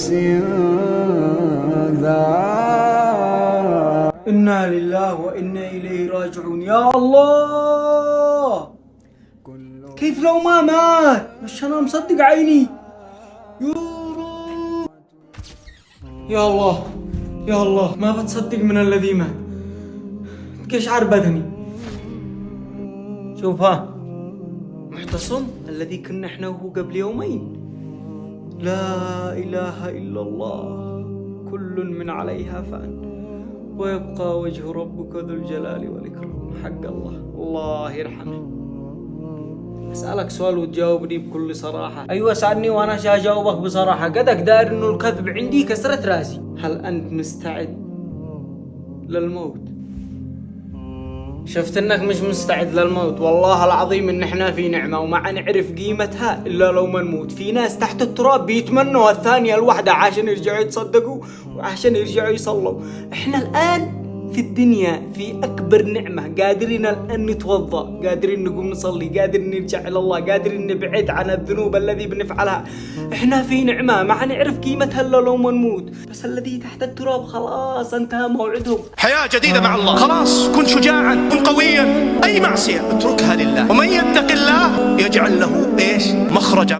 نفس ذائقة. إنا لله وإنا إليه راجعون. يا الله، كيف لو ما مات؟ مش أنا مصدق عيني. يا الله يا الله، ما بتصدق من الذي مات. قشعر بدني. شوف ها، معتصم الذي كنا احنا وهو قبل يومين. لا إله إلا الله، كل من عليها فان ويبقى وجه ربك ذو الجلال والإكرام. حق الله، الله يرحمه. أسألك سؤال وتجاوبني بكل صراحة. أيوة سألني وأنا سأجاوبك بصراحة. قدك داير إنه الكذب عندي كسرت راسي. هل أنت مستعد للموت؟ شفت إنك مش مستعد للموت. والله العظيم إن إحنا في نعمة وما نعرف قيمتها إلا لو ما نموت. في ناس تحت التراب بيتمنوا الثانية الواحدة عشان يرجعوا يتصدقوا وعشان يرجعوا يصلوا. إحنا الآن في الدنيا في أكبر نعمة، قادرين الآن نتوضأ، قادرين نقوم نصلي، قادرين نرجع إلى الله، قادرين نبعد عن الذنوب الذي بنفعلها. إحنا في نعمة ما نعرف قيمتها إلا لو ما نموت. بس الذي تحت التراب خلاص انتهى موعدهم. حياة جديدة مع الله. خلاص كن شجاعا، كن قويا. أي معصية اتركها لله، ومن يتق الله يجعل له إيش؟ مخرجا.